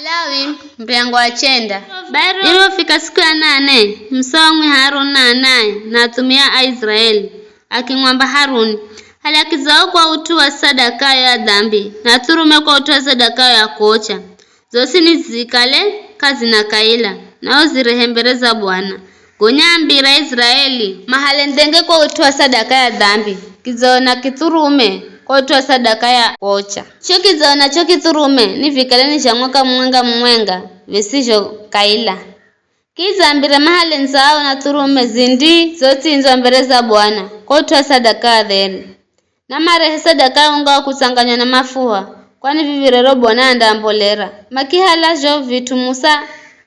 Malawi mpengo wa chenda iliyofika siku ya 8 msongwi Haruni na anaye na atumia Aisraeli akimwamba Haruni halakizao kwa utu wa sadaka ya dhambi na turume kwa utu wa sadaka ya kocha zosi nizikale kazi na kaila nao zirehembereza Bwana gonyambira Israeli mahale ndenge kwa utu wa sadaka ya dhambi kizona kiturume kwa utu wa sadaka ya kocha chokizona chokiturume ni vikaleni cha mwaka mwenga visijo kaila kizambira mahale nzao na turume zindi zoti nzombereza Bwana kwa utu wa sadaka dheri na marehe sadaka unga wa kusanganywa na mafuha kwani vivirero Bwana andambolera makihala jo vitu Musa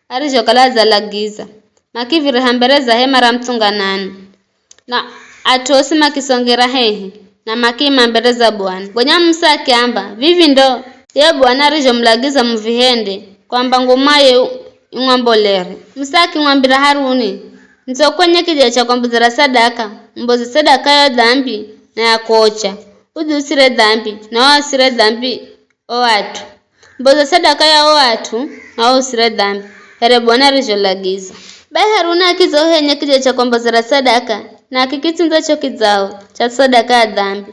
arijokalaza lagiza makivirehambereza hema ra mtunganani na atosi makisongera hehi na makima mbereza Bwana gonya Musa akiamba vivi ndo ye Bwana arijomlagiza mvihende kwamba ngumaye ing'ombolere Musa akimwambira Haruni nzokwenye kija cha kwambuzira sadaka mbozi sadaka ya dhambi na ya kocha udusire dhambi na wasire dhambi o watu mbozi sadaka ya o watu na usire dhambi here Bwana arijolagiza bai Haruni akizohenye kija cha kwambuzira sadaka na kikitunza chokizao cha sadaka ya dhambi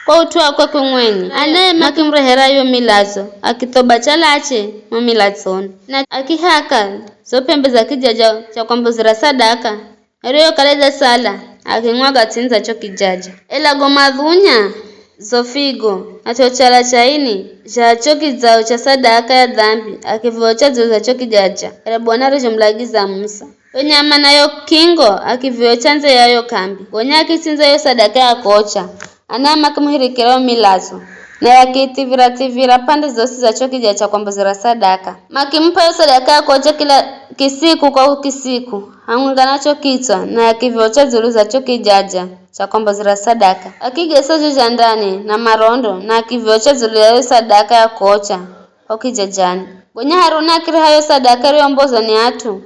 kwa utu wako kumwenye anaye makimrehera yo milazo akitoba chalache mu milazoni na akihaka zopembe za kijaja cha kwambuzira sadaka ariyo kaleza sala akimwaga tinza chokijaja ela gomadhunya zofigo achochala chaini cha chokizao cha sadaka ya dhambi akivyocha za chokijaja ela Bwana arijomlagiza Musa nyama nayo kingo akivyocha nze yayo kambi gonya kitinza yo sadaka ya kocha anama kumhirikira milazo na yakitivira pande zosi za chokija cha kwambuzira sadaka makimpa yo sadaka ya kocha kila kisiku kwa kisiku anganacho kitwa na yakivyocha zulu za chokijaja cha kwambuzira sadaka akigesa jo ndani na marondo na akivyocha zulu ya sadaka ya kocha okijajani gonya Haruni akiri hayo sadaka yombozo ni atu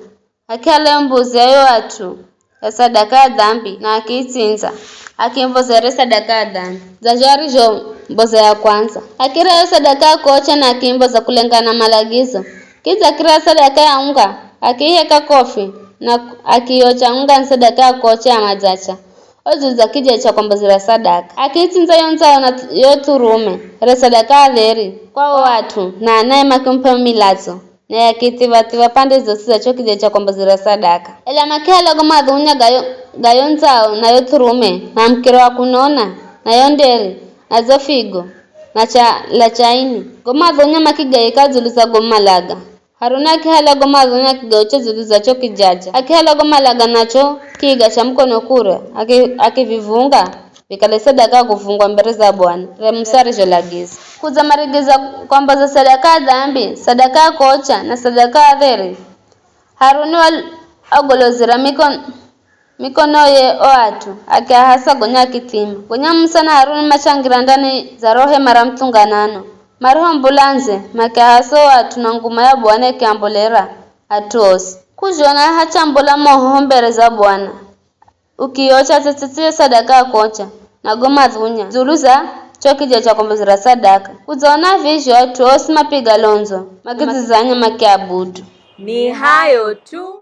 akihala mbuzi ayo atu ya sadaka ya dhambi na akitinza akimbozere sadaka ya dhambi zajari jo mboza ya kwanza akira yo sadaka ya kocha na akimboza kulengana malagizo kiza kira sadaka ya unga akiheka kofi na akiyocha unga sadaka ya kocha ya majacha ozuza kija cha kwambozera sadaka akitinza yonza na yoturume re sadaka ya dheri kwa watu na anaye makimpa milazo na yakitiva pande zosi za chokija cha kwambozera sadaka ela makihala gomadhunya gayonzao na yoturume na mkiro wa kunona na yonderi na zofigo na la chaini gomadhunya makigaika zuluza gomalaga Haruni akihala gomadhunya kigaucho zuluza chokijaja akihala gomalaga nacho kiga cha mkono kure akivivunga vikale sadaka kufungwa mbere za Bwana re Musa arijolagiza kuza marigiza kwamba za sadaka ya dhambi sadaka ya kocha na sadaka ya dheri Haruni agolozira mikono ye oatu akahasa gonya kitima gonya Musa na Haruni machangira ndani za rohe mara mtunganano maroho mbulanze makahaso watu na nguma ya Bwana kiambolera atuosi kujona hachambula moho mbere za Bwana ukiocha tete sadaka ya kocha na gomadhunya zuluza chokija cha kwambuzira sadaka kuzaona vizho atuosi mapiga lonzo makizizanya makiabudu ni hayo tu.